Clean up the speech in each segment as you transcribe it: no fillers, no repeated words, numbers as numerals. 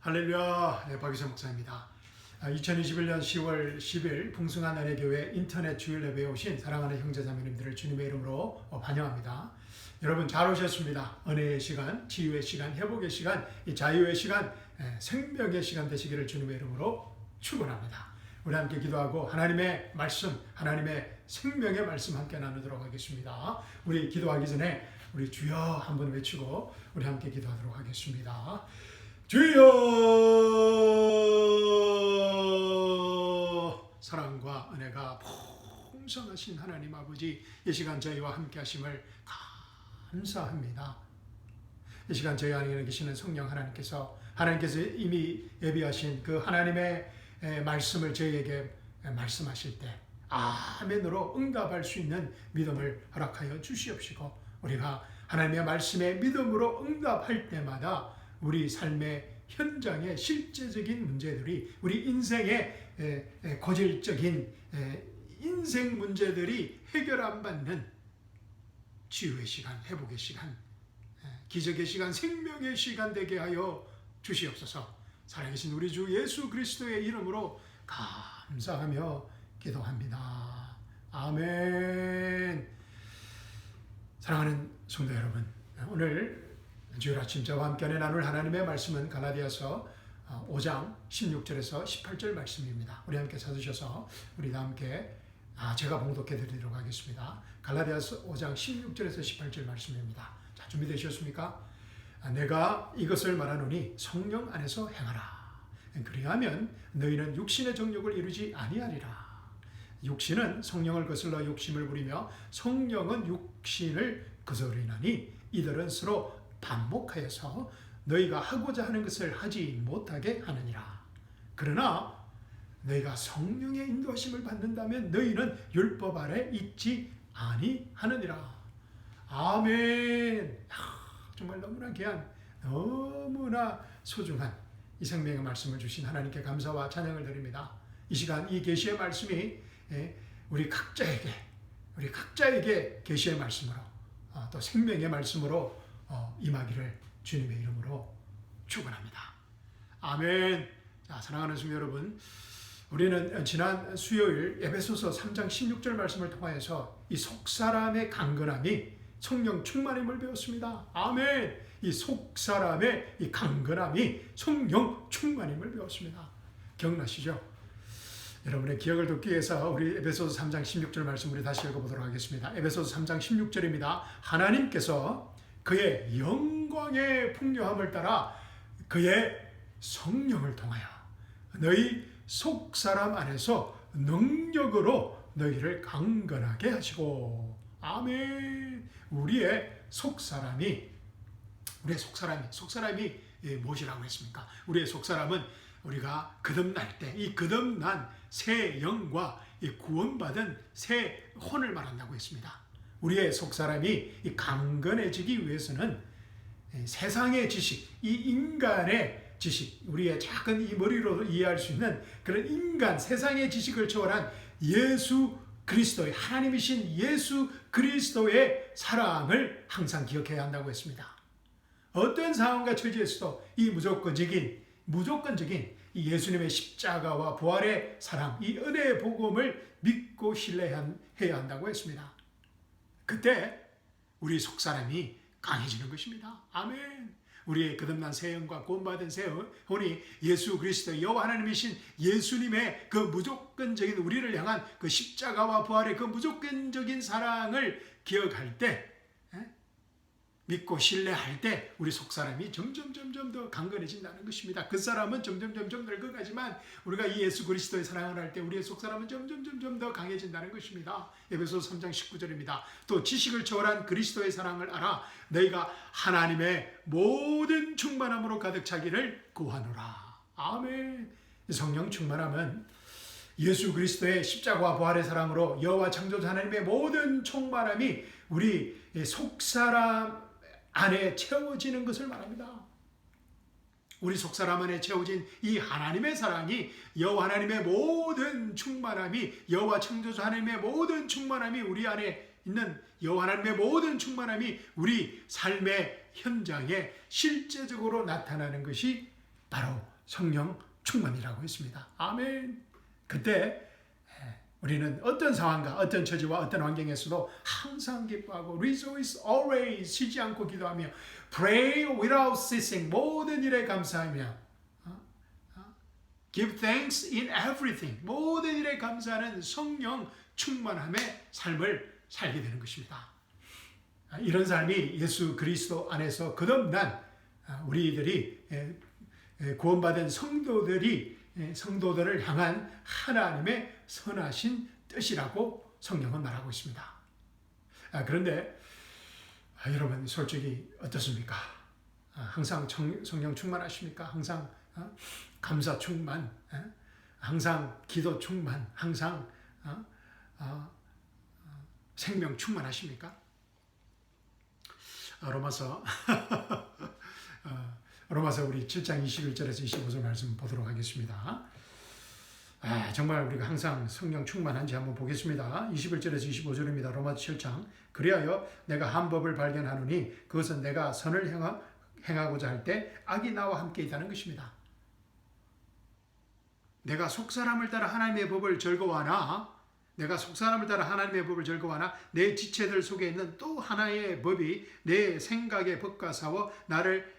할렐루야. 네, 박유선 목사입니다. 2021년 10월 10일 풍성한 은혜교회 인터넷 주일 예배에 오신 사랑하는 형제자매님들을 주님의 이름으로 환영합니다. 여러분 잘 오셨습니다. 은혜의 시간, 치유의 시간, 회복의 시간, 이 자유의 시간, 생명의 시간 되시기를 주님의 이름으로 축원합니다. 우리 함께 기도하고 하나님의 말씀, 하나님의 생명의 말씀 함께 나누도록 하겠습니다. 우리 기도하기 전에 우리 주여 한번 외치고 우리 함께 기도하도록 하겠습니다. 주여, 사랑과 은혜가 풍성하신 하나님 아버지, 이 시간 저희와 함께 하심을 감사합니다. 이 시간 저희 안에 계시는 성령 하나님께서 이미 예비하신 그 하나님의 말씀을 저희에게 말씀하실 때 아멘으로 응답할 수 있는 믿음을 허락하여 주시옵시고, 우리가 하나님의 말씀에 믿음으로 응답할 때마다 우리 삶의 현장의 실제적인 문제들이, 우리 인생의 고질적인 인생 문제들이 해결 안 받는 치유의 시간, 회복의 시간, 기적의 시간, 생명의 시간 되게 하여 주시옵소서. 살아계신 우리 주 예수 그리스도의 이름으로 감사하며 기도합니다. 아멘. 사랑하는 성도 여러분, 오늘 주일 아침 저와 함께 나눌 하나님의 말씀은 갈라디아서 5장 16절에서 18절 말씀입니다. 우리 함께 찾으셔서 우리 다 함께 제가 봉독해 드리도록 하겠습니다. 갈라디아서 5장 16절에서 18절 말씀입니다. 자, 준비되셨습니까? 내가 이것을 말하노니 성령 안에서 행하라. 그리하면 너희는 육신의 정욕을 이루지 아니하리라. 육신은 성령을 거슬러 욕심을 부리며 성령은 육신을 거스르나니 이들은 서로 반목하여서 너희가 하고자 하는 것을 하지 못하게 하느니라. 그러나 너희가 성령의 인도하심을 받는다면 너희는 율법 아래 있지 아니하느니라. 아멘. 정말 너무나 귀한, 너무나 소중한 이 생명의 말씀을 주신 하나님께 감사와 찬양을 드립니다. 이 시간 이 계시의 말씀이 우리 각자에게 계시의 말씀으로 또 생명의 말씀으로 임하기를 주님의 이름으로 축원합니다. 아멘. 자, 사랑하는 성도 여러분, 우리는 지난 수요일 에베소서 3장 16절 말씀을 통하여서 이 속사람의 강건함이 성령 충만임을 배웠습니다. 아멘. 이 속사람의 이 강건함이 성령 충만임을 배웠습니다. 기억나시죠? 여러분의 기억을 돕기 위해서 우리 에베소서 3장 16절 말씀 우리 다시 읽어보도록 하겠습니다. 에베소서 3장 16절입니다. 하나님께서 그의 영광의 풍요함을 따라 그의 성령을 통하여 너희 속사람 안에서 능력으로 너희를 강건하게 하시고. 아멘. 우리의 속사람이 무엇이라고 했습니까? 우리의 속사람은 우리가 거듭날 때 이 거듭난 새 영과 이 구원받은 새 혼을 말한다고 했습니다. 우리의 속사람이 이 강건해지기 위해서는 세상의 지식, 이 인간의 지식, 우리의 작은 이 머리로 이해할 수 있는 그런 인간, 세상의 지식을 초월한 예수 그리스도의, 하나님이신 예수 그리스도의 사랑을 항상 기억해야 한다고 했습니다. 어떤 상황과 처지에서도 이 무조건적인 이 예수님의 십자가와 부활의 사랑, 이 은혜의 복음을 믿고 신뢰해야 한다고 했습니다. 그때 우리 속사람이 강해지는 것입니다. 아멘. 우리의 거듭난 새 영과 구원받은 새 혼이 예수 그리스도 여호와 하나님이신 예수님의 그 무조건적인 우리를 향한 그 십자가와 부활의 그 무조건적인 사랑을 기억할 때, 믿고 신뢰할 때 우리 속사람이 점점 더 강건해진다는 것입니다. 그 사람은 점점 늙어가지만 우리가 이 예수 그리스도의 사랑을 할 때 우리의 속사람은 점점 더 강해진다는 것입니다. 에베소서 3장 19절입니다. 또 지식을 초월한 그리스도의 사랑을 알아 너희가 하나님의 모든 충만함으로 가득 차기를 구하노라. 아멘. 성령 충만함은 예수 그리스도의 십자가와 부활의 사랑으로 여호와 창조자 하나님의 모든 충만함이 우리 속사람 안에 채워지는 것을 말합니다. 우리 속사람 안에 채워진 이 하나님의 사랑이, 여호와 하나님의 모든 충만함이, 여호와 창조주 하나님의 모든 충만함이, 우리 안에 있는 여호와 하나님의 모든 충만함이 우리 삶의 현장에 실제적으로 나타나는 것이 바로 성령 충만이라고 했습니다. 아멘. 그때 우리는 어떤 상황과 어떤 처지와 어떤 환경에서도 항상 기뻐하고 rejoice always 쉬지 않고 기도하며 pray without ceasing 모든 일에 감사하며 give thanks in everything 모든 일에 감사하는 성령 충만함의 삶을 살게 되는 것입니다. 이런 삶이 예수 그리스도 안에서 거듭난 우리들이 구원받은 성도들을 향한 하나님의 선하신 뜻이라고 성경은 말하고 있습니다. 그런데 여러분 솔직히 어떻습니까? 항상 성령 충만하십니까? 항상 감사 충만, 항상 기도 충만, 항상 생명 충만하십니까? 로마서 우리 7장 21절에서 25절 말씀 보도록 하겠습니다. 정말 우리가 항상 성령 충만한지 한번 보겠습니다. 21절에서 25절입니다. 로마서 7장. 그리하여 내가 한 법을 발견하노니 그것은 내가 선을 행하고자 할 때 악이 나와 함께 있다는 것입니다. 내가 속사람을 따라 하나님의 법을 즐거워하나 내 지체들 속에 있는 또 하나의 법이 내 생각의 법과 싸워 나를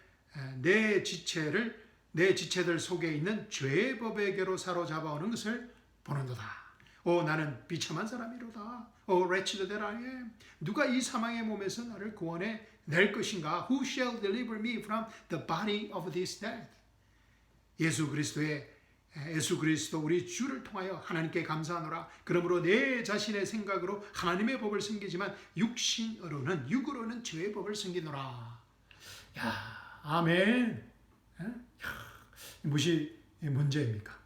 내 지체들 속에 있는 죄의 법에게로 사로잡아오는 것을 보는도다. 나는 비참한 사람이로다. wretched that I am. 누가 이 사망의 몸에서 나를 구원해 낼 것인가? Who shall deliver me from the body of this death? 예수 그리스도 우리 주를 통하여 하나님께 감사하노라. 그러므로 내 자신의 생각으로 하나님의 법을 섬기지만 육으로는 죄의 법을 섬기노라. 아멘. 무엇이 문제입니까?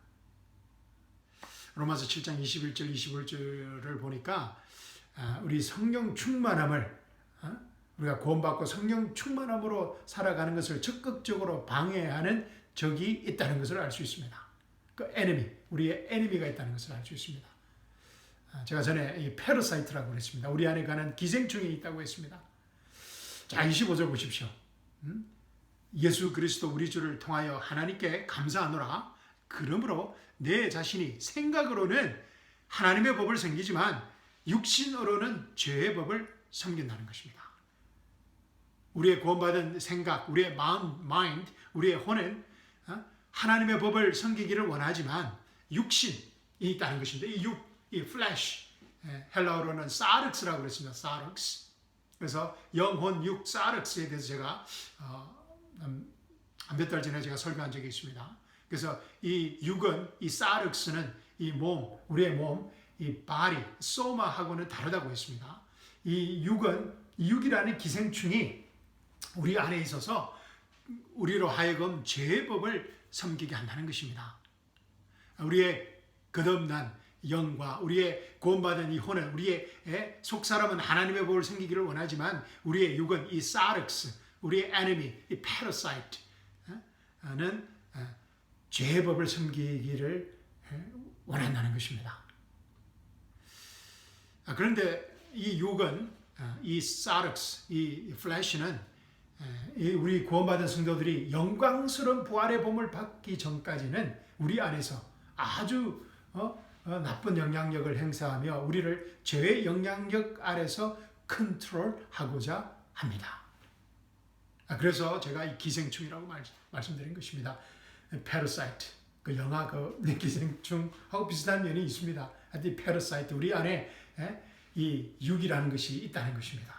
로마서 7장 21절 25절을 보니까 우리 성령 충만함을 우리가 구원받고 성령 충만함으로 살아가는 것을 적극적으로 방해하는 적이 있다는 것을 알 수 있습니다. 그 우리의 에니미가 있다는 것을 알 수 있습니다. 제가 전에 이 페르사이트라고 그랬습니다. 우리 안에 가는 기생충이 있다고 했습니다. 자, 25절 보십시오. 예수 그리스도 우리 주를 통하여 하나님께 감사하노라. 그러므로 내 자신이 생각으로는 하나님의 법을 섬기지만 육신으로는 죄의 법을 섬긴다는 것입니다. 우리의 구원받은 생각, 우리의 마인드, 우리의 혼은 하나님의 법을 섬기기를 원하지만 육신이 있다는 것인데 이 flesh, 헬라어로는 사르크스라고 그랬습니다. 사르크스. 그래서 영혼, 육, 사르크스에 대해서 제가 몇 달 전에 제가 설교한 적이 있습니다. 그래서 이 육은, 이 사르크스는 이 몸, 우리의 몸, 이 body, 소마하고는 다르다고 했습니다. 이 육이라는 기생충이 우리 안에 있어서 우리로 하여금 죄의 법을 섬기게 한다는 것입니다. 우리의 거듭난 영과 우리의 구원받은 이 혼은 우리의 속사람은 하나님의 법을 섬기기를 원하지만 우리의 육은 이 사르크스, 우리의 enemy, 이 parasite는 죄의 법을 섬기기를 원한다는 것입니다. 그런데 이 육은, 이 사르크스, 이 flesh는 우리 구원받은 성도들이 영광스러운 부활의 복을 받기 전까지는 우리 안에서 아주 나쁜 영향력을 행사하며 우리를 죄의 영향력 아래서 컨트롤하고자 합니다. 그래서 제가 이 기생충이라고 말씀드린 것입니다. parasite, 그 영화 그 기생충하고 비슷한 면이 있습니다. 이 parasite, 우리 안에 이 육이라는 것이 있다는 것입니다.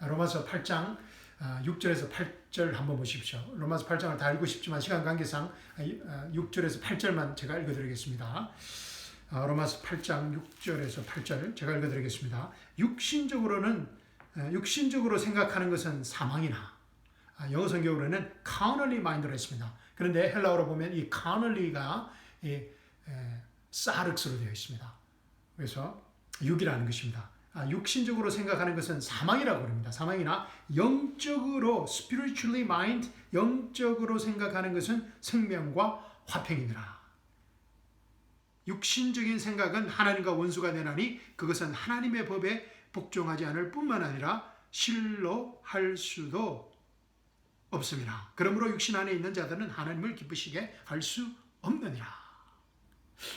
로마서 8장 6절에서 8절 한번 보십시오. 로마서 8장을 다 읽고 싶지만 시간 관계상 6절에서 8절만 제가 읽어드리겠습니다. 로마서 8장 6절에서 8절 제가 읽어드리겠습니다. 육신적으로 생각하는 것은 사망이나 영어 성경으로는 carnally mind로 했습니다. 그런데 헬라어로 보면 이 carnally가 사르크스로 되어 있습니다. 그래서 육이라는 것입니다. 육신적으로 생각하는 것은 사망이라고 합니다. 사망이나 영적으로 spiritually mind, 영적으로 생각하는 것은 생명과 화평이니라. 육신적인 생각은 하나님과 원수가 되나니 그것은 하나님의 법에 복종하지 않을 뿐만 아니라 실로 할 수도 없습니다. 그러므로 육신 안에 있는 자들은 하나님을 기쁘시게 할 수 없느니라.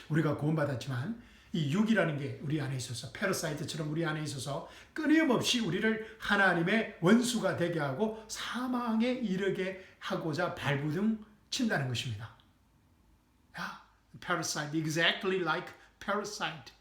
우리가 구원받았지만 이 육이라는 게 우리 안에 있어서 패러사이트처럼 우리 안에 있어서 끊임없이 우리를 하나님의 원수가 되게 하고 사망에 이르게 하고자 발부둥 친다는 것입니다. Parasite, exactly like parasite.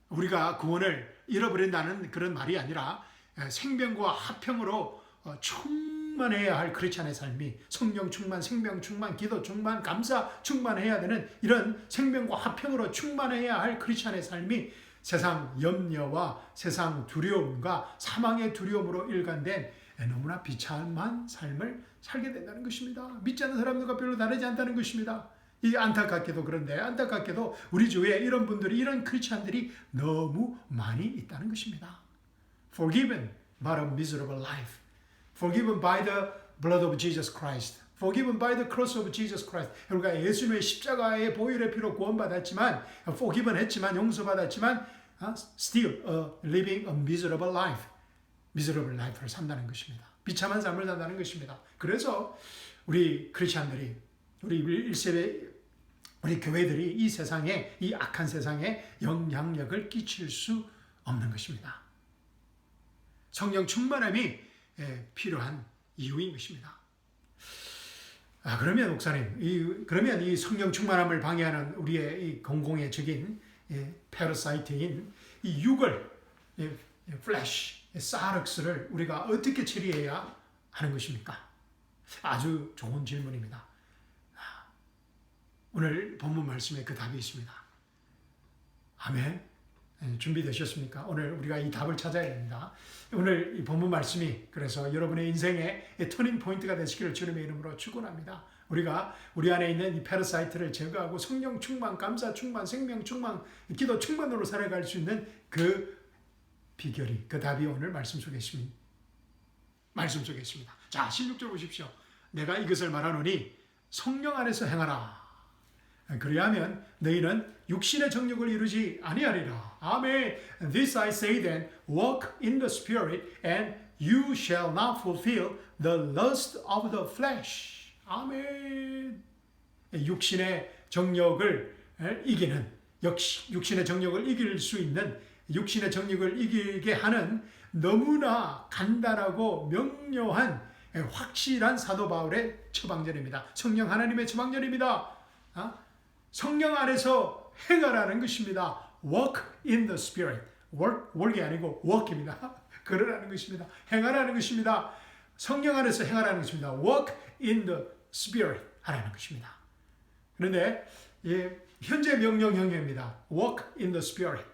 우리가 구원을 잃어버린다는 그런 말이 아니라 생명과 화평으로 충만해야 할 크리스찬의 삶이 성령 충만, 생명 충만, 기도 충만, 감사 충만해야 되는 이런 생명과 화평으로 충만해야 할 크리스찬의 삶이 세상 염려와 세상 두려움과 사망의 두려움으로 일관된 너무나 비참한 삶을 살게 된다는 것입니다. 믿지 않는 사람들과 별로 다르지 않다는 것입니다. 이 안타깝게도 그런데 안타깝게도 우리 주위에 이런 분들이 이런 크리스찬들이 너무 많이 있다는 것입니다. Forgiven by a miserable life. Forgiven by the blood of Jesus Christ. Forgiven by the cross of Jesus Christ. 우리가 예수님의 십자가의 보혈의 피로 구원받았지만 forgiven 했지만 용서받았지만 still living a miserable life. miserable life를 산다는 것입니다. 비참한 삶을 산다는 것입니다. 그래서 우리 크리스찬들이 우리 1세대 우리 교회들이 이 세상에 이 악한 세상에 영향력을 끼칠 수 없는 것입니다. 성령 충만함이 필요한 이유인 것입니다. 그러면 목사님, 그러면 이 성령 충만함을 방해하는 우리의 이 공공의 적인 패러사이트인 이 육을 플래시, 사르스를 우리가 어떻게 처리해야 하는 것입니까? 아주 좋은 질문입니다. 오늘 본문 말씀에 그 답이 있습니다. 아멘. 준비되셨습니까? 오늘 우리가 이 답을 찾아야 됩니다. 오늘 이 본문 말씀이 그래서 여러분의 인생의 터닝 포인트가 되시기를 주님의 이름으로 축원합니다. 우리가 우리 안에 있는 이 패러사이트를 제거하고 성령 충만, 감사 충만, 생명 충만, 기도 충만으로 살아갈 수 있는 그 비결이, 그 답이 오늘 말씀 속에 있습니다. 자, 16절 보십시오. 내가 이것을 말하노니 성령 안에서 행하라. 그리하면 너희는 육신의 정욕을 이루지 아니하리라. 아멘. This I say then, walk in the spirit, and you shall not fulfill the lust of the flesh. 아멘. 육신의 정욕을 이기는, 역시 육신의 정욕을 이길 수 있는, 육신의 정욕을 이기게 하는 너무나 간단하고 명료한 확실한 사도 바울의 처방전입니다. 성령 하나님의 처방전입니다. 성령 안에서 행하라는 것입니다. Walk in the Spirit. work이 아니고 walk입니다. 걸으라는 것입니다. 행하라는 것입니다. 성령 안에서 행하라는 것입니다. Walk in the Spirit 하라는 것입니다. 그런데 현재 명령형입니다. Walk in the Spirit.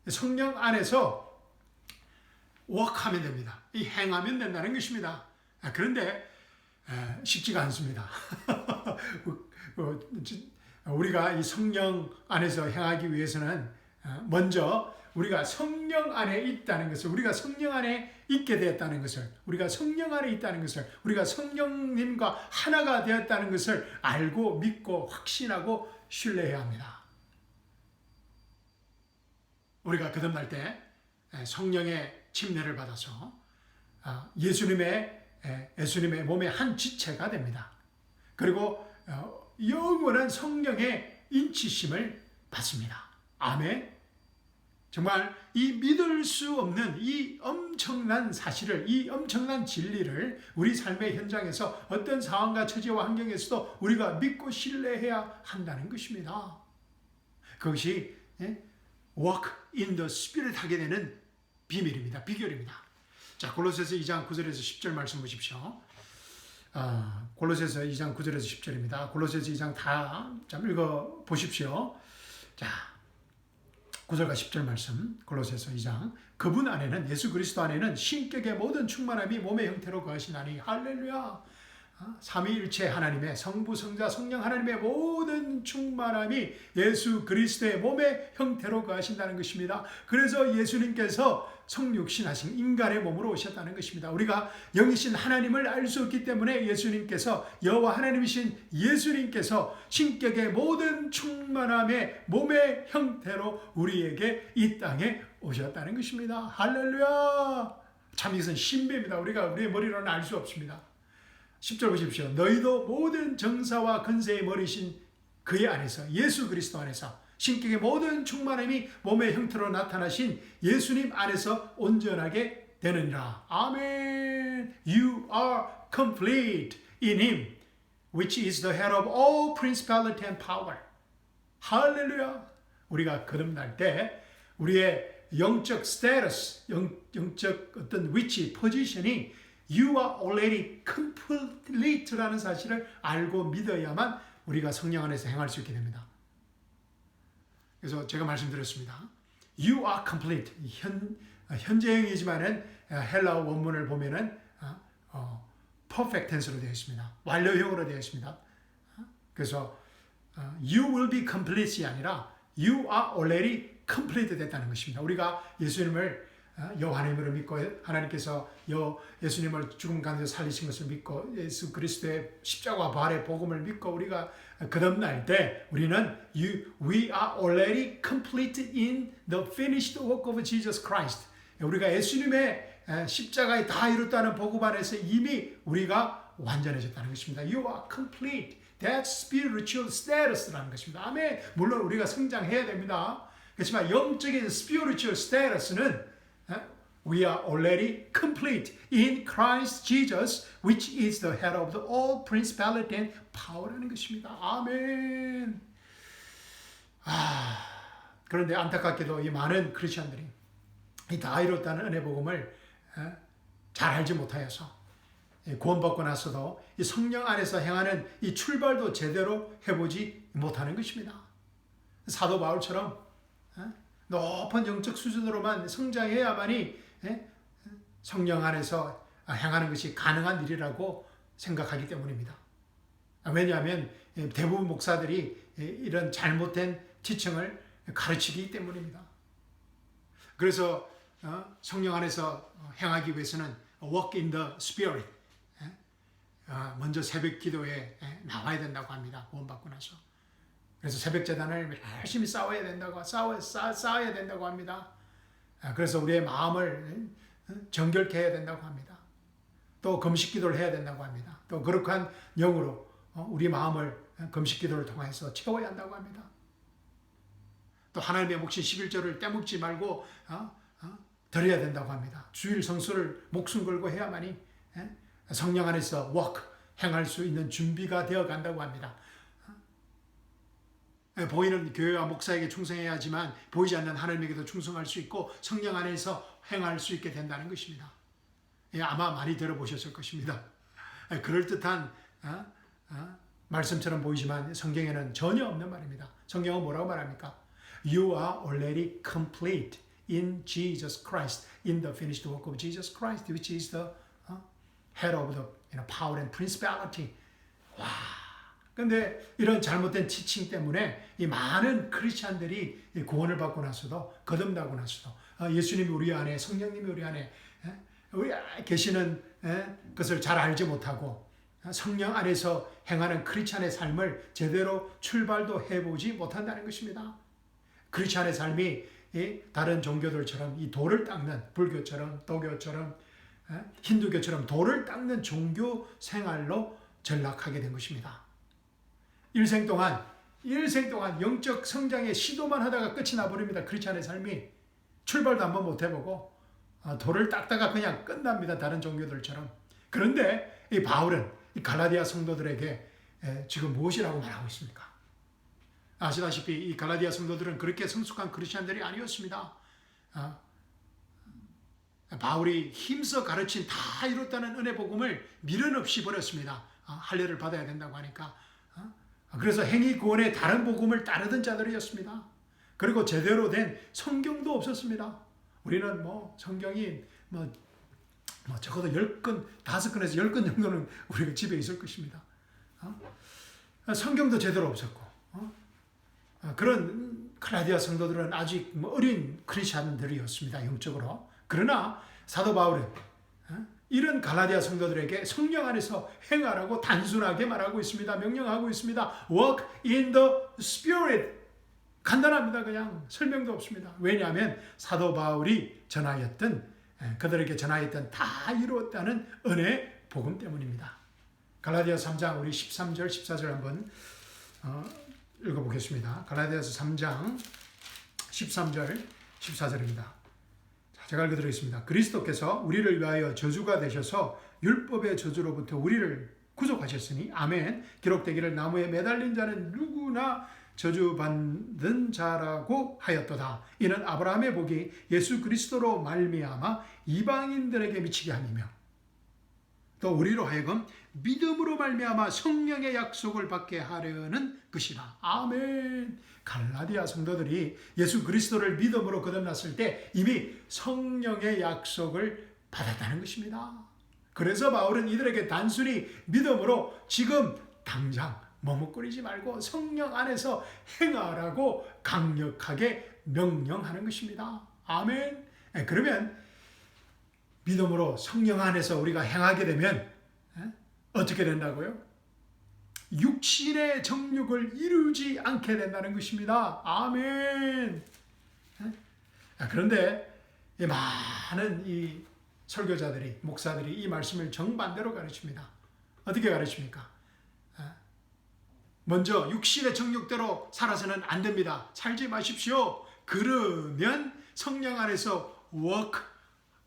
성령 안에서 walk하면 됩니다. 이 행하면 된다는 것입니다. 그런데 쉽지가 않습니다. 우리가 이 성령 안에서 행하기 위해서는 먼저 우리가 성령 안에 있다는 것을, 우리가 성령 안에 있게 되었다는 것을, 우리가 성령 안에 있다는 것을, 우리가 성령님과 하나가 되었다는 것을 알고 믿고 확신하고 신뢰해야 합니다. 우리가 거듭날 때 성령의 침례를 받아서 예수님의 몸의 한 지체가 됩니다. 그리고 영원한 성령의 인치심을 받습니다. 아멘. 정말 이 믿을 수 없는 이 엄청난 사실을, 이 엄청난 진리를 우리 삶의 현장에서 어떤 상황과 처지와 환경에서도 우리가 믿고 신뢰해야 한다는 것입니다. 그것이 walk in the spirit 하게 되는 비밀입니다. 비결입니다. 자, 골로새서 2장 9절에서 10절 말씀 보십시오. 골로새서 2장 9절에서 10절입니다. 골로새서 2장 다 좀 읽어 보십시오. 자, 9절과 10절 말씀. 골로새서 2장. 그분 안에는, 예수 그리스도 안에는 신격의 모든 충만함이 몸의 형태로 거하시나니. 할렐루야. 삼위일체 하나님의 성부, 성자, 성령 하나님의 모든 충만함이 예수 그리스도의 몸의 형태로 거하신다는 것입니다. 그래서 예수님께서 성육신하신 인간의 몸으로 오셨다는 것입니다. 우리가 영이신 하나님을 알 수 없기 때문에 예수님께서, 여호와 하나님이신 예수님께서 신격의 모든 충만함의 몸의 형태로 우리에게 이 땅에 오셨다는 것입니다. 할렐루야. 참 이것은 신비입니다. 우리가 우리의 머리로는 알 수 없습니다. 10절 보십시오. 너희도 모든 정사와 근세의 머리신 그의 안에서 예수 그리스도 안에서 신격의 모든 충만함이 몸의 형태로 나타나신 예수님 안에서 온전하게 되느니라. 아멘. You are complete in him which is the head of all principality and power. 할렐루야. 우리가 거듭날 때 우리의 영적 스테이터스, 영적 어떤 위치, 포지션이 You are already complete라는 사실을 알고 믿어야만 우리가 성령 안에서 행할 수 있게 됩니다. 그래서 제가 말씀드렸습니다. You are complete. 현재형이지만은 헬라어 원문을 보면은 perfect tense로 되어 있습니다. 완료형으로 되어 있습니다. 그래서 you will be complete이 아니라 you are already complete 됐다는 것입니다. 우리가 예수님을 하나님으로 믿고 하나님께서 예수님을 죽음 가운데서 살리신 것을 믿고 예수 그리스도의 십자가 부활의 복음을 믿고 우리가 거듭날 때 우리는 we are already complete in the finished work of Jesus Christ. 우리가 예수님의 십자가에 다 이뤘다는 복음 안에서 이미 우리가 완전해졌다는 것입니다. You are complete. That's spiritual status라는 것입니다. 아멘. 물론 우리가 성장해야 됩니다. 그렇지만 영적인 spiritual status는 we are already complete in Christ Jesus, which is the head of the all principality and power라는 것입니다. 아멘. 그런데 안타깝게도 이 많은 크리스천들이 이 다 이뤘다는 은혜 복음을 잘 알지 못하여서 구원받고 나서도 이 성령 안에서 행하는 이 출발도 제대로 해보지 못하는 것입니다. 사도 바울처럼 높은 영적 수준으로만 성장해야만이 성령 안에서 행하는 것이 가능한 일이라고 생각하기 때문입니다. 왜냐하면 대부분 목사들이 이런 잘못된 지층을 가르치기 때문입니다. 그래서 성령 안에서 행하기 위해서는 walk in the spirit, 먼저 새벽 기도에 나와야 된다고 합니다. 구원받고 나서. 그래서 새벽 제단을 열심히 쌓아야 된다고 합니다. 그래서 우리의 마음을 정결케 해야 된다고 합니다. 또 금식 기도를 해야 된다고 합니다. 또 거룩한 영으로 우리 마음을 금식 기도를 통해서 채워야 한다고 합니다. 또 하나님의 몫인 11조를 떼먹지 말고 드려야 된다고 합니다. 주일 성수를 목숨 걸고 해야만이 성령 안에서 walk, 행할 수 있는 준비가 되어 간다고 합니다. 보이는 교회와 목사에게 충성해야 하지만 보이지 않는 하나님에게도 충성할 수 있고 성령 안에서 행할 수 있게 된다는 것입니다. 아마 많이 들어보셨을 것입니다. 그럴듯한 말씀처럼 보이지만 성경에는 전혀 없는 말입니다. 성경은 뭐라고 말합니까? You are already complete in Jesus Christ, in the finished work of Jesus Christ, which is the head of the power and principality. 와! 그런데 이런 잘못된 지칭 때문에 이 많은 크리스찬들이 구원을 받고 나서도 거듭나고 나서도 예수님이 우리 안에 성령님이 우리 안에 계시는 것을 잘 알지 못하고 성령 안에서 행하는 크리스찬의 삶을 제대로 출발도 해보지 못한다는 것입니다. 크리스찬의 삶이 다른 종교들처럼 이 돌을 닦는 불교처럼 도교처럼 힌두교처럼 돌을 닦는 종교 생활로 전락하게 된 것입니다. 일생 동안 영적 성장의 시도만 하다가 끝이 나버립니다. 크리스찬의 삶이 출발도 한번 못 해보고 돌을 닦다가 그냥 끝납니다. 다른 종교들처럼. 그런데 이 바울은 이 갈라디아 성도들에게 지금 무엇이라고 말하고 있습니까? 아시다시피 이 갈라디아 성도들은 그렇게 성숙한 크리스찬들이 아니었습니다. 바울이 힘써 가르친 다 이뤘다는 은혜 복음을 미련 없이 버렸습니다. 할례를 받아야 된다고 하니까. 그래서 행위 구원의 다른 복음을 따르던 자들이었습니다. 그리고 제대로 된 성경도 없었습니다. 우리는 성경이 적어도 10권, 5권에서 10권 정도는 우리가 집에 있을 것입니다. 성경도 제대로 없었고, 그런 갈라디아 성도들은 아직 어린 크리스찬들이었습니다. 영적으로. 그러나 사도 바울은 이런 갈라디아 성도들에게 성령 안에서 행하라고 단순하게 말하고 있습니다. 명령하고 있습니다. Walk in the Spirit. 간단합니다. 그냥 설명도 없습니다. 왜냐하면 사도 바울이 전하였던 그들에게 전하였던 다 이루었다는 은혜 복음 때문입니다. 갈라디아서 3장 우리 13절 14절 한번 읽어보겠습니다. 갈라디아서 3장 13절 14절입니다. 제가 읽어드리겠습니다. 그리스도께서 우리를 위하여 저주가 되셔서 율법의 저주로부터 우리를 구속하셨으니 아멘. 기록되기를 나무에 매달린 자는 누구나 저주받는 자라고 하였도다. 이는 아브라함의 복이 예수 그리스도로 말미암아 이방인들에게 미치게 함이며 또 우리로 하여금 믿음으로 말미암아 성령의 약속을 받게 하려는 것이라. 아멘. 갈라디아 성도들이 예수 그리스도를 믿음으로 거듭났을 때 이미 성령의 약속을 받았다는 것입니다. 그래서 바울은 이들에게 단순히 믿음으로 지금 당장 머뭇거리지 말고 성령 안에서 행하라고 강력하게 명령하는 것입니다. 아멘. 그러면 믿음으로 성령 안에서 우리가 행하게 되면 어떻게 된다고요? 육신의 정욕을 이루지 않게 된다는 것입니다. 아멘. 그런데 많은 이 설교자들이, 목사들이 이 말씀을 정반대로 가르칩니다. 어떻게 가르칩니까? 먼저 육신의 정욕대로 살아서는 안 됩니다. 살지 마십시오. 그러면 성령 안에서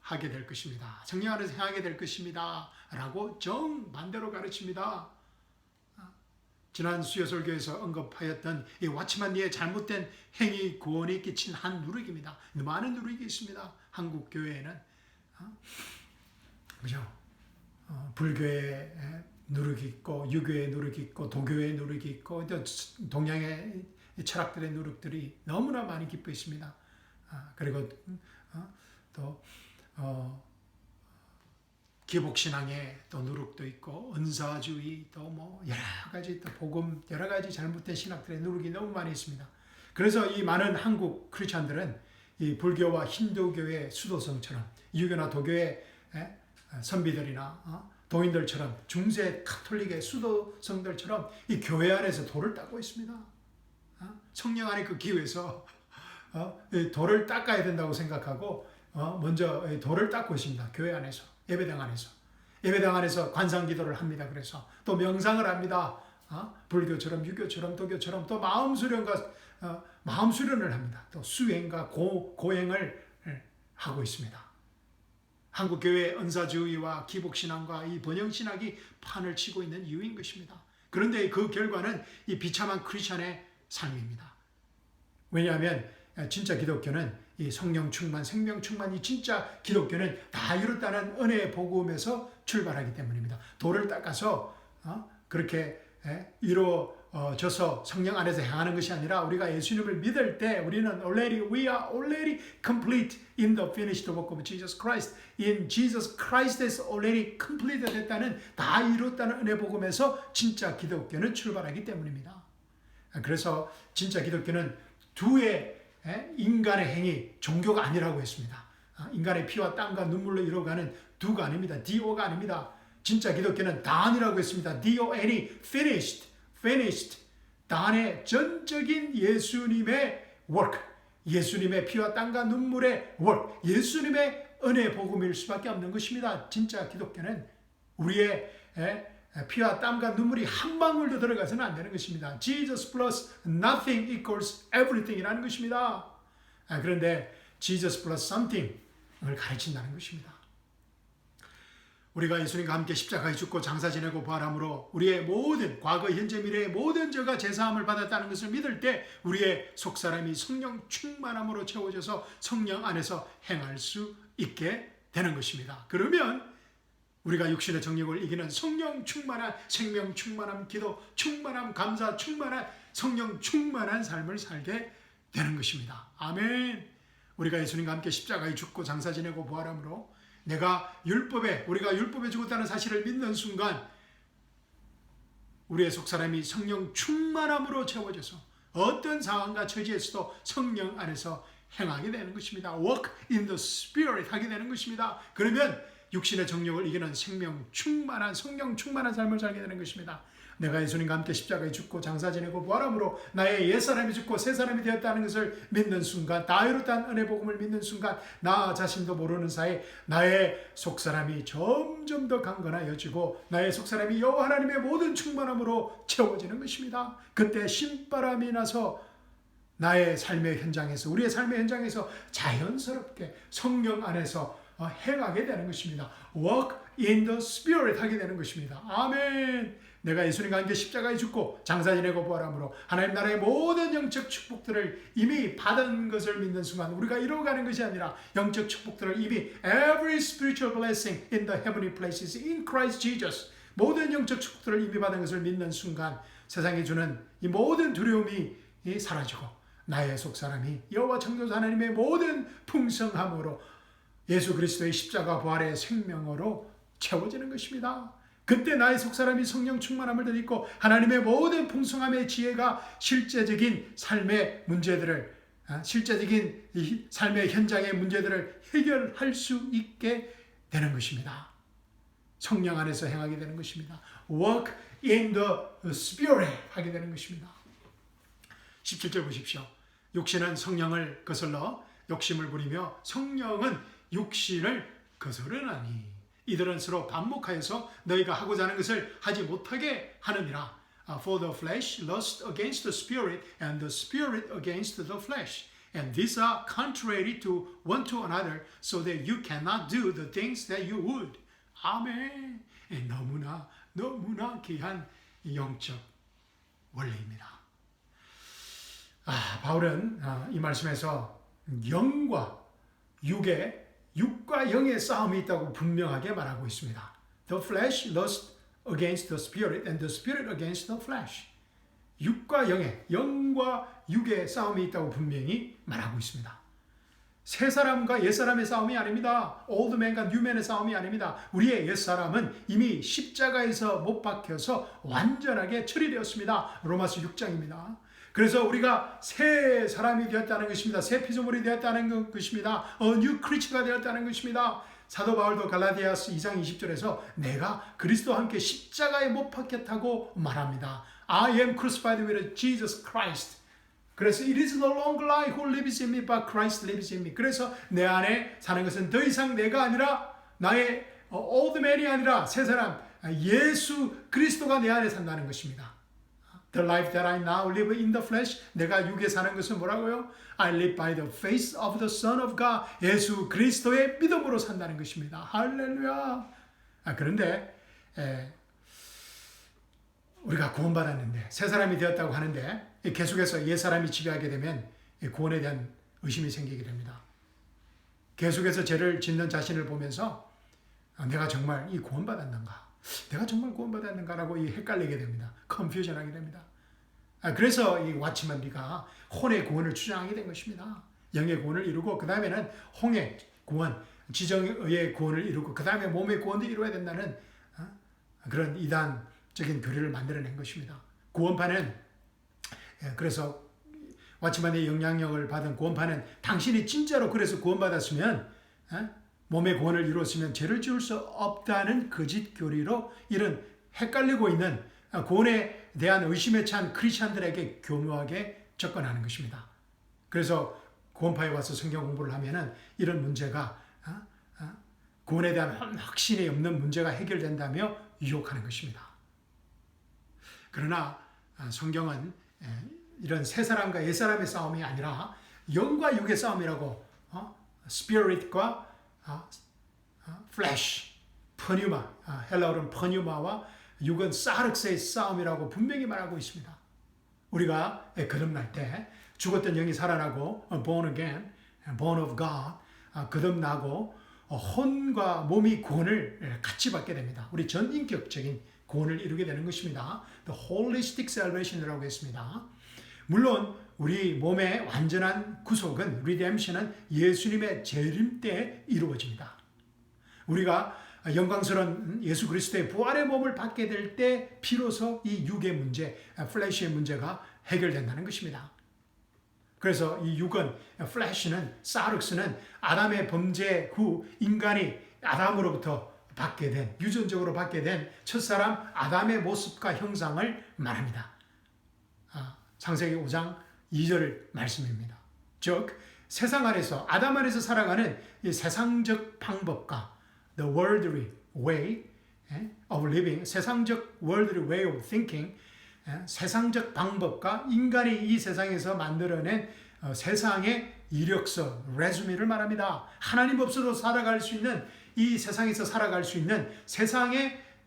하게 될 것입니다. 성령 안에서 행하게 될 것입니다. 라고 정반대로 가르칩니다. 지난 수요설교에서 언급하였던 이 와치만리의 잘못된 행위 구원이 끼친 한 누룩입니다. 많은 누룩이 있습니다. 한국 교회에는 그죠? 불교의 누룩이 있고 유교의 누룩이 있고 도교의 누룩이 있고 동양의 철학들의 누룩들이 너무나 많이 깃어 있습니다. 그리고 또 기복신앙의 또 누룩도 있고 은사주의 또 뭐 여러 가지 또 복음 여러 가지 잘못된 신학들의 누룩이 너무 많이 있습니다. 그래서 이 많은 한국 크리스천들은 이 불교와 힌두교의 수도성처럼 유교나 도교의 선비들이나 도인들처럼 중세 카톨릭의 수도성들처럼 이 교회 안에서 돌을 닦고 있습니다. 성령 안에 그 기회에서 돌을 닦아야 된다고 생각하고 먼저 돌을 닦고 있습니다. 교회 안에서, 예배당 안에서. 예배당 안에서 관상기도를 합니다. 그래서 또 명상을 합니다. 불교처럼 유교처럼 도교처럼 또 마음 수련을 합니다. 또 수행과 고행을 하고 있습니다. 한국교회의 은사주의와 기복신앙과 이 번영신학이 판을 치고 있는 이유인 것입니다. 그런데 그 결과는 이 비참한 크리스천의 삶입니다. 왜냐하면 진짜 기독교는 이 성령 충만, 생명 충만, 이 진짜 기독교는 다 이뤘다는 은혜의 복음에서 출발하기 때문입니다. 돌을 닦아서 그렇게 이루어져서 성령 안에서 행하는 것이 아니라 우리가 예수님을 믿을 때 우리는 we are already complete in the finished work of Jesus Christ. In Jesus Christ has already completed 됐다는 다 이뤘다는 은혜 복음에서 진짜 기독교는 출발하기 때문입니다. 그래서 진짜 기독교는 두의 인간의 행위, 종교가 아니라고 했습니다. 인간의 피와 땀과 눈물로 이루어가는 두가 아닙니다. DO가 아닙니다. 진짜 기독교는 done이라고 했습니다. DONE, finished. done의 전적인 예수님의 work, 예수님의 피와 땀과 눈물의 work, 예수님의 은혜 복음일 수밖에 없는 것입니다. 진짜 기독교는 우리의 피와 땀과 눈물이 한 방울도 들어가서는 안 되는 것입니다. Jesus plus nothing equals everything 이라는 것입니다. 그런데 Jesus plus something을 가르친다는 것입니다. 우리가 예수님과 함께 십자가에 죽고 장사 지내고 부활함으로 우리의 모든 과거, 현재, 미래의 모든 죄가 제사함을 받았다는 것을 믿을 때 우리의 속사람이 성령 충만함으로 채워져서 성령 안에서 행할 수 있게 되는 것입니다. 그러면 우리가 육신의 정욕을 이기는 성령 충만한 생명 충만함, 기도 충만함, 감사 충만한 성령 충만한 삶을 살게 되는 것입니다. 아멘. 우리가 예수님과 함께 십자가에 죽고 장사 지내고 부활함으로 우리가 율법에 죽었다는 사실을 믿는 순간 우리의 속사람이 성령 충만함으로 채워져서 어떤 상황과 처지에서도 성령 안에서 행하게 되는 것입니다. Walk in the Spirit 하게 되는 것입니다. 그러면 육신의 정욕을 이기는 생명 충만한, 성령 충만한 삶을 살게 되는 것입니다. 내가 예수님과 함께 십자가에 죽고 장사 지내고 부활함으로 나의 옛사람이 죽고 새사람이 되었다는 것을 믿는 순간, 다이루탄 은혜 복음을 믿는 순간 나 자신도 모르는 사이 나의 속사람이 점점 더 강건하여지고 나의 속사람이 여호와 하나님의 모든 충만함으로 채워지는 것입니다. 그때 신바람이 나서 나의 삶의 현장에서, 우리의 삶의 현장에서 자연스럽게 성령 안에서 행하게 되는 것입니다. Walk in the Spirit 하게 되는 것입니다. 아멘. 내가 예수님과 함께 십자가에 죽고 장사 지내고 부활함으로 하나님 나라의 모든 영적 축복들을 이미 받은 것을 믿는 순간, 우리가 이루어가는 것이 아니라 영적 축복들을 이미 every spiritual blessing in the heavenly places in Christ Jesus, 모든 영적 축복들을 이미 받은 것을 믿는 순간 세상에 주는 이 모든 두려움이 사라지고 나의 속사람이 여호와 창조자 하나님의 모든 풍성함으로 예수 그리스도의 십자가 부활의 생명으로 채워지는 것입니다. 그때 나의 속사람이 성령 충만함을 드리고 하나님의 모든 풍성함의 지혜가 실제적인 삶의 문제들을, 실제적인 이 삶의 현장의 문제들을 해결할 수 있게 되는 것입니다. 성령 안에서 행하게 되는 것입니다. Walk in the Spirit 하게 되는 것입니다. 17절 보십시오. 육신은 성령을 거슬러 욕심을 부리며 성령은 육신을 거스르나니 이들은 서로 반목하여서 너희가 하고자 하는 것을 하지 못하게 하느니라. For the flesh lusts against the spirit and the spirit against the flesh. And these are contrary to one to another so that you cannot do the things that you would. 아멘. 너무나 귀한 영적 원리입니다. 바울은 이 말씀에서 영과 육과 영의 싸움이 있다고 분명하게 말하고 있습니다. The flesh lusts against the spirit and the spirit against the flesh. 육과 영과 육의 싸움이 있다고 분명히 말하고 있습니다. 새 사람과 옛 사람의 싸움이 아닙니다. old man과 new man의 싸움이 아닙니다. 우리의 옛 사람은 이미 십자가에서 못 박혀서 완전하게 처리되었습니다. 로마서 6장입니다. 그래서 우리가 새 사람이 되었다는 것입니다. 새 피조물이 되었다는 것입니다. new creature가 되었다는 것입니다. 사도 바울도 갈라디아서 2장 20절에서 내가 그리스도와 함께 십자가에 못 박혔다고 말합니다. I am crucified with Jesus Christ. 그래서 it is no longer I who lives in me, but Christ lives in me. 그래서 내 안에 사는 것은 더 이상 내가 아니라 나의 old man이 아니라 새 사람 예수 그리스도가 내 안에 산다는 것입니다. The life that I now live in the flesh, 내가 육에 사는 것은 뭐라고요? I live by the faith of the Son of God. 예수 그리스도의 믿음으로 산다는 것입니다. 할렐루야. 그런데 우리가 구원받았는데 새 사람이 되었다고 하는데 계속해서 옛 사람이 지배하게 되면 구원에 대한 의심이 생기게 됩니다. 계속해서 죄를 짓는 자신을 보면서 내가 정말 이 구원받았는가? 내가 정말 구원받았는가라고 헷갈리게 됩니다. 컨퓨전하게 됩니다. 그래서 이 왓치만 리가 혼의 구원을 주장하게 된 것입니다. 영의 구원을 이루고 그 다음에는 홍의 구원, 지정의 구원을 이루고 그 다음에 몸의 구원도 이루어야 된다는 그런 이단적인 교리를 만들어낸 것입니다. 구원파는 그래서 왓치만의 영향력을 받은 구원파는 당신이 진짜로 그래서 구원받았으면 몸의 구원을 이루었으면 죄를 지을 수 없다는 거짓 교리로 이런 헷갈리고 있는 구원에 대한 의심에 찬 크리스천들에게 교묘하게 접근하는 것입니다. 그래서 구원파에 와서 성경 공부를 하면은 이런 문제가 구원에 대한 확신이 없는 문제가 해결된다며 유혹하는 것입니다. 그러나 성경은 이런 새 사람과 옛 사람의 싸움이 아니라 영과 육의 싸움이라고 스피릿과 플래시, 퍼뉴마, 헬라어로는 퍼뉴마와 육은 사르스의 싸움이라고 분명히 말하고 있습니다. 우리가 거듭날 때 죽었던 영이 살아나고 born again, born of God, 거듭나고 혼과 몸이 구원을 같이 받게 됩니다. 우리 전인격적인 구원을 이루게 되는 것입니다. The holistic salvation이라고 했습니다. 물론 우리 몸의 완전한 구속은 redemption은 예수님의 재림 때 이루어집니다. 우리가 영광스러운 예수 그리스도의 부활의 몸을 받게 될 때 비로소 이 육의 문제, 플래시의 문제가 해결된다는 것입니다. 그래서 이 육은, 플래시는, 사륵스는 아담의 범죄 후 인간이 아담으로부터 받게 된, 유전적으로 받게 된 첫사람 아담의 모습과 형상을 말합니다. 창세기 5장 2절 말씀입니다. 즉 세상 안에서 아담 안에서 살아가는 이 세상적 방법과 the worldly way of living, 세상적 worldly way of thinking, 세상적 방법과 인간이 이 세상에서 만들어낸 세상의 이력서, 레주메를 말합니다. 하나님 없어도 살아갈 수 있는 이 세상에서 살아갈 수 있는 세상적인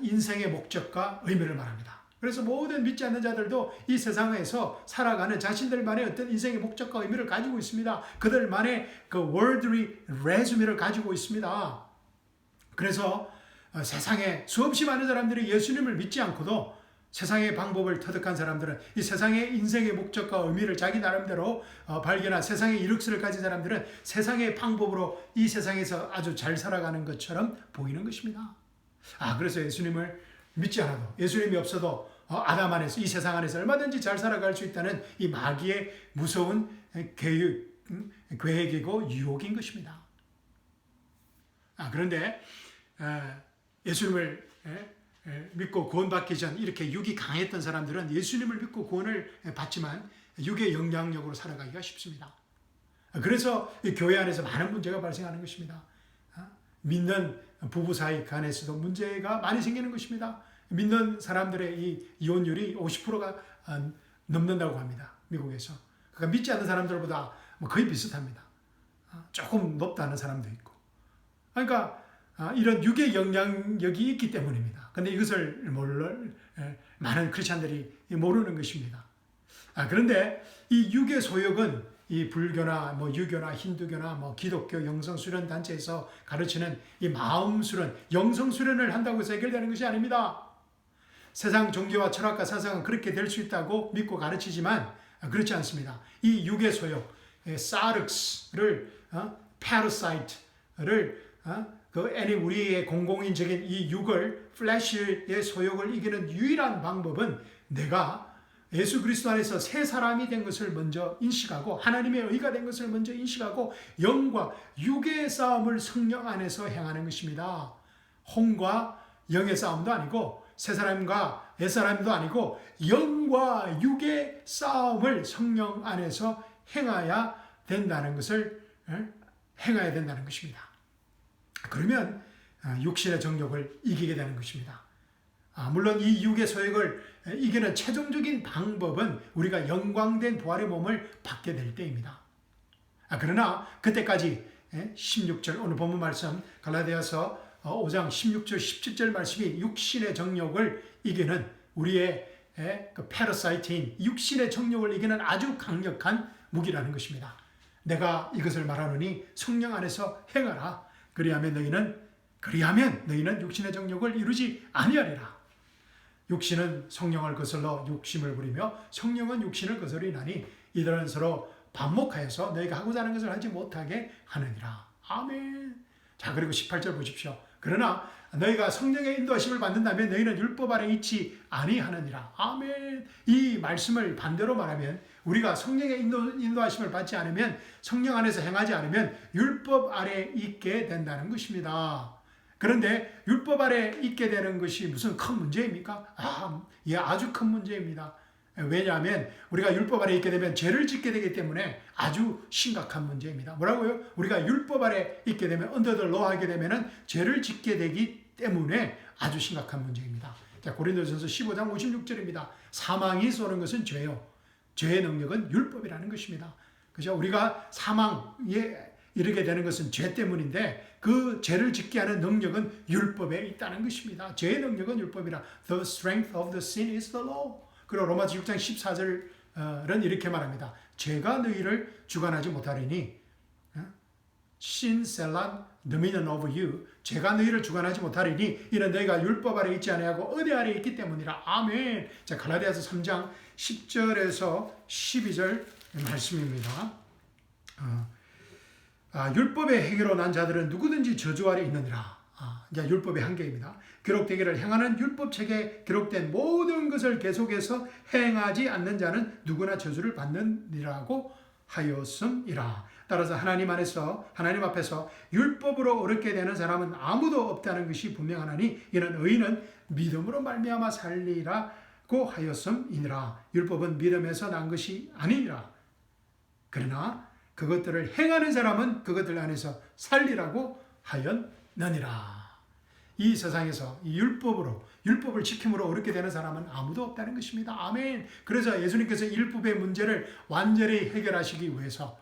인생의 목적과 의미를 말합니다. 그래서 모든 믿지 않는 자들도 이 세상에서 살아가는 자신들만의 어떤 인생의 목적과 의미를 가지고 있습니다. 그들만의 그 worldly resume를 가지고 있습니다. 그래서 세상에 수없이 많은 사람들이 예수님을 믿지 않고도 세상의 방법을 터득한 사람들은 이 세상의 인생의 목적과 의미를 자기 나름대로 발견한 세상의 이력서를 가진 사람들은 세상의 방법으로 이 세상에서 아주 잘 살아가는 것처럼 보이는 것입니다. 그래서 예수님을 믿지 않아도, 예수님이 없어도 아담 안에서, 이 세상 안에서 얼마든지 잘 살아갈 수 있다는 이 마귀의 무서운 계획이고 유혹인 것입니다. 그런데 예수님을 믿고 구원받기 전 이렇게 육이 강했던 사람들은 예수님을 믿고 구원을 받지만 육의 영향력으로 살아가기가 쉽습니다. 그래서 이 교회 안에서 많은 문제가 발생하는 것입니다. 믿는 부부 사이 간에서도 문제가 많이 생기는 것입니다. 믿는 사람들의 이 이혼율이 50%가 넘는다고 합니다. 미국에서. 그러니까 믿지 않는 사람들보다 거의 비슷합니다. 조금 높다는 사람도 있고. 그러니까 이런 육의 영향력이 있기 때문입니다. 그런데 이것을 많은 크리스찬들이 모르는 것입니다. 그런데 이 육의 소욕은 이 불교나 유교나 힌두교나 기독교 영성수련 단체에서 가르치는 이 마음수련, 영성수련을 한다고 해서 해결되는 것이 아닙니다. 세상 종교와 철학과 사상은 그렇게 될 수 있다고 믿고 가르치지만 그렇지 않습니다. 이 육의 소욕, 사르스를, 파라사이트를, 우리의 공공인적인 이 육을, 플래시의 소욕을 이기는 유일한 방법은 내가 예수 그리스도 안에서 새 사람이 된 것을 먼저 인식하고 하나님의 의가 된 것을 먼저 인식하고 영과 육의 싸움을 성령 안에서 행하는 것입니다. 혼과 영의 싸움도 아니고 새 사람과 옛 사람도 아니고 영과 육의 싸움을 성령 안에서 행해야 된다는 것입니다. 그러면 육신의 정욕을 이기게 되는 것입니다. 물론 이 육의 소욕을 이기는 최종적인 방법은 우리가 영광된 부활의 몸을 받게 될 때입니다. 그러나 그때까지 16절 오늘 본문 말씀 갈라디아서 5장 16절 17절 말씀이 육신의 정욕을 이기는 우리의 그 패러사이트인 육신의 정욕을 이기는 아주 강력한 무기라는 것입니다. 내가 이것을 말하노니 성령 안에서 행하라. 그리하면 너희는 육신의 정욕을 이루지 아니하리라. 육신은 성령을 거슬러 욕심을 부리며 성령은 육신을 거스리나니 이들은 서로 반목하여서 너희가 하고자 하는 것을 하지 못하게 하느니라. 아멘. 자, 그리고 18절 보십시오. 그러나 너희가 성령의 인도하심을 받는다면 너희는 율법 아래 있지 아니하느니라. 아멘. 이 말씀을 반대로 말하면 우리가 성령의 인도하심을 받지 않으면, 성령 안에서 행하지 않으면 율법 아래 있게 된다는 것입니다. 그런데 율법 아래 있게 되는 것이 무슨 큰 문제입니까? 아주 큰 문제입니다. 왜냐하면 우리가 율법 아래 있게 되면 죄를 짓게 되기 때문에 아주 심각한 문제입니다. 뭐라고요? 우리가 율법 아래 있게 되면, under the law 하게 되면 죄를 짓게 되기 때문에 아주 심각한 문제입니다. 자, 고린도전서 15장 56절입니다. 사망이 쏘는 것은 죄요. 죄의 능력은 율법이라는 것입니다. 그죠? 우리가 사망에 이르게 되는 것은 죄 때문인데 그 죄를 짓게 하는 능력은 율법에 있다는 것입니다. 죄의 능력은 율법이라. The strength of the sin is the law. 그리고 로마서 6장 14절은 이렇게 말합니다. 죄가 너희를 주관하지 못하리니 sin shall not dominion over you. 죄가 너희를 주관하지 못하리니 이는 너희가 율법 아래 있지 아니하고 은혜 아래 있기 때문이라. 아멘. 자, 갈라디아서 3장 10절에서 12절 말씀입니다. 율법의 행위로 난 자들은 누구든지 저주 아래 있느니라. 이제 율법의 한계입니다. 기록되기를 행하는 율법책에 기록된 모든 것을 계속해서 행하지 않는 자는 누구나 저주를 받느니라고 하였음이라. 따라서 하나님 앞에서 율법으로 옳게 되는 사람은 아무도 없다는 것이 분명하나니 이는 의인은 믿음으로 말미암아 살리라고 하였음이니라. 율법은 믿음에서 난 것이 아니니라. 그러나 그것들을 행하는 사람은 그것들 안에서 살리라고 하였느니라. 이 세상에서 이 율법을 지킴으로 옳게 되는 사람은 아무도 없다는 것입니다. 아멘. 그래서 예수님께서 율법의 문제를 완전히 해결하시기 위해서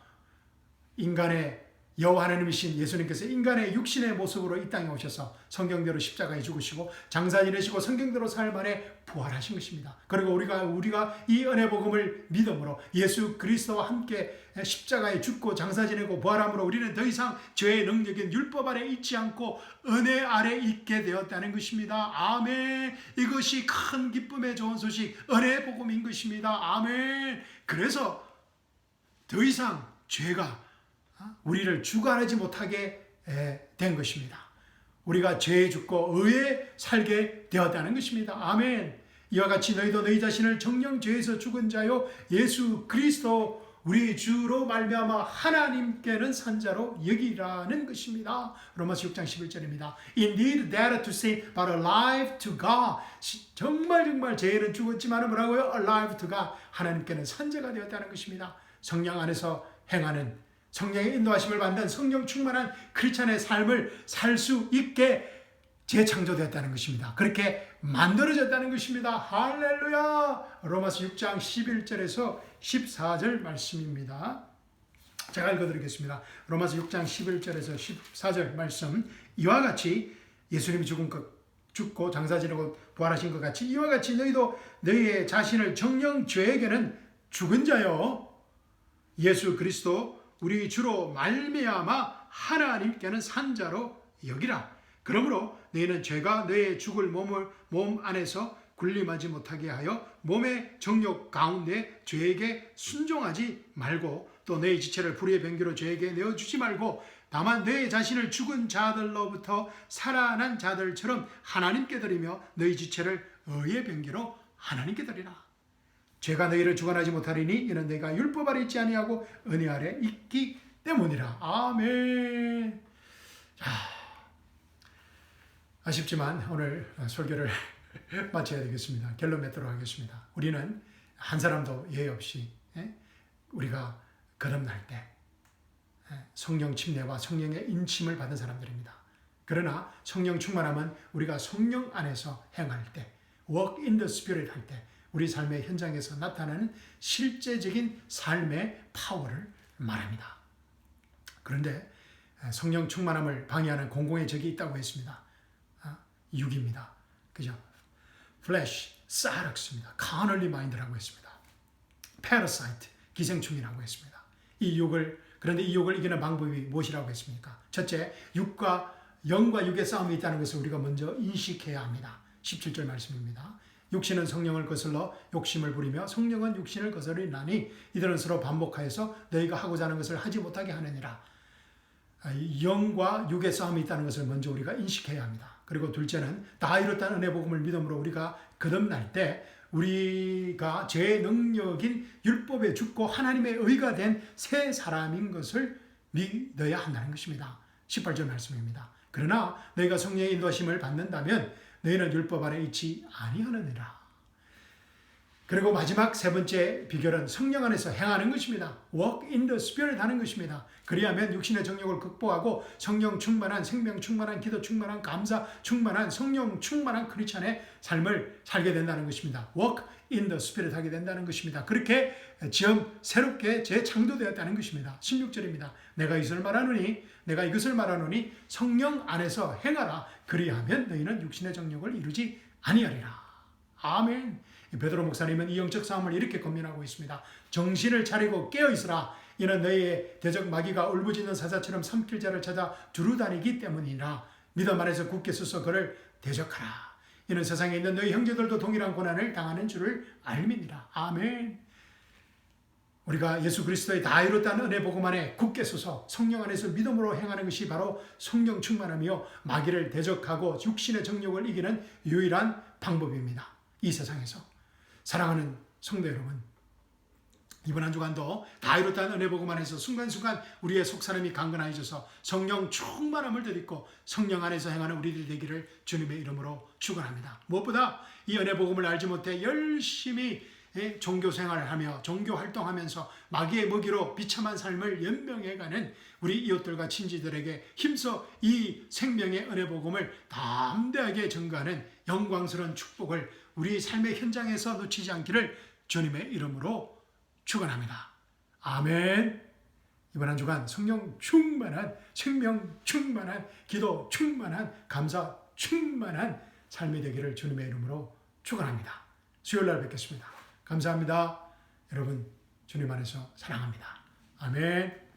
인간의 여호와 하나님이신 예수님께서 인간의 육신의 모습으로 이 땅에 오셔서 성경대로 십자가에 죽으시고 장사 지내시고 성경대로 사흘 만에 부활하신 것입니다. 그리고 우리가 이 은혜 복음을 믿음으로 예수 그리스도와 함께 십자가에 죽고 장사 지내고 부활함으로 우리는 더 이상 죄의 능력인 율법 아래 있지 않고 은혜 아래 있게 되었다는 것입니다. 아멘. 이것이 큰 기쁨의 좋은 소식, 은혜 복음인 것입니다. 아멘. 그래서 더 이상 죄가 우리를 주관하지 못하게 된 것입니다. 우리가 죄에 죽고 의에 살게 되었다는 것입니다. 아멘. 이와 같이 너희도 너희 자신을 정령 죄에서 죽은 자요 예수 그리스도 우리 주로 말미암아 하나님께는 산자로 여기라는 것입니다. 로마서 6장 11절입니다. Indeed dead to sin but alive to God. 정말 죄에는 죽었지만 뭐라고요? Alive to God. 하나님께는 산자가 되었다는 것입니다. 성령 안에서 행하는 성령의 인도하심을 받는 성령 충만한 크리스찬의 삶을 살 수 있게 재창조되었다는 것입니다. 그렇게 만들어졌다는 것입니다. 할렐루야. 로마서 6장 11절에서 14절 말씀입니다. 제가 읽어드리겠습니다. 로마서 6장 11절에서 14절 말씀. 이와 같이 예수님이 죽고 장사 지내고 부활하신 것 같이 이와 같이 너희도 너희의 자신을 정령 죄에게는 죽은 자요 예수 그리스도 우리 주로 말미암아 하나님께는 산자로 여기라. 그러므로 너희는 죄가 너의 죽을 몸 안에서 군림하지 못하게 하여 몸의 정욕 가운데 죄에게 순종하지 말고 또 너희 지체를 불의의 병기로 죄에게 내어주지 말고 다만 너희 자신을 죽은 자들로부터 살아난 자들처럼 하나님께 드리며 너희 지체를 의의 병기로 하나님께 드리라. 죄가 너희를 주관하지 못하리니 이는 너희가 율법 아래 있지 아니하고 은혜 아래 있기 때문이라. 아멘. 아쉽지만 오늘 설교를 마쳐야 되겠습니다. 결론 맺도록 하겠습니다. 우리는 한 사람도 예외 없이 우리가 거듭날 때 성령 침례와 성령의 인침을 받은 사람들입니다. 그러나 성령 충만함은 우리가 성령 안에서 행할 때 walk in the spirit 할 때 우리 삶의 현장에서 나타나는 실제적인 삶의 파워를 말합니다. 그런데 성령 충만함을 방해하는 공공의 적이 있다고 했습니다. 육입니다. 그죠? flesh, 사르스입니다. carnally mind라고 했습니다. parasite, 기생충이라고 했습니다. 그런데 이 육을 이기는 방법이 무엇이라고 했습니까? 첫째, 영과 육의 싸움이 있다는 것을 우리가 먼저 인식해야 합니다. 17절 말씀입니다. 육신은 성령을 거슬러 욕심을 부리며 성령은 육신을 거스르나니 이들은 서로 반복하여서 너희가 하고자 하는 것을 하지 못하게 하느니라. 영과 육의 싸움이 있다는 것을 먼저 우리가 인식해야 합니다. 그리고 둘째는 다 이뤘다는 은혜 복음을 믿음으로 우리가 거듭날 때 우리가 죄의 능력인 율법에 죽고 하나님의 의가 된 새 사람인 것을 믿어야 한다는 것입니다. 18절 말씀입니다. 그러나 너희가 성령의 인도하심을 받는다면 너희는 율법 아래 있지 아니하느니라. 그리고 마지막 세 번째 비결은 성령 안에서 행하는 것입니다. Walk in the Spirit 하는 것입니다. 그리하면 육신의 정욕을 극복하고 성령 충만한, 생명 충만한, 기도 충만한, 감사 충만한, 성령 충만한 크리스찬의 삶을 살게 된다는 것입니다. Walk in the Spirit 하게 된다는 것입니다. 그렇게 새롭게 재창조되었다는 것입니다. 16절입니다. 내가 이것을 말하노니 성령 안에서 행하라. 그리하면 너희는 육신의 정욕을 이루지 아니하리라. 아멘. 베드로 목사님은 이 영적 싸움을 이렇게 권면하고 있습니다. 정신을 차리고 깨어있으라. 이는 너희의 대적 마귀가 울부짖는 사자처럼 삼킬 자를 찾아 두루다니기 때문이라. 믿음 안에서 굳게 서서 그를 대적하라. 이는 세상에 있는 너희 형제들도 동일한 고난을 당하는 줄을 알미니라. 아멘. 우리가 예수 그리스도의 다 이뤘다는 은혜 복음 안에 굳게 서서 성령 안에서 믿음으로 행하는 것이 바로 성령 충만하며 마귀를 대적하고 육신의 정욕을 이기는 유일한 방법입니다. 이 세상에서. 사랑하는 성도 여러분, 이번 한 주간도 다 이뤘다는 은혜 복음 안에서 순간순간 우리의 속사람이 강건해져서 성령 충만함을 덧입고 성령 안에서 행하는 우리들 되기를 주님의 이름으로 축원합니다. 무엇보다 이 은혜 복음을 알지 못해 열심히 종교 생활을 하며 종교 활동하면서 마귀의 먹이로 비참한 삶을 연명해가는 우리 이웃들과 친지들에게 힘써 이 생명의 은혜 복음을 담대하게 전가하는 영광스러운 축복을 우리 삶의 현장에서 놓치지 않기를 주님의 이름으로 축원합니다. 아멘. 이번 한 주간 성령 충만한, 생명 충만한, 기도 충만한, 감사 충만한 삶이 되기를 주님의 이름으로 축원합니다. 수요일날 뵙겠습니다. 감사합니다. 여러분 주님 안에서 사랑합니다. 아멘.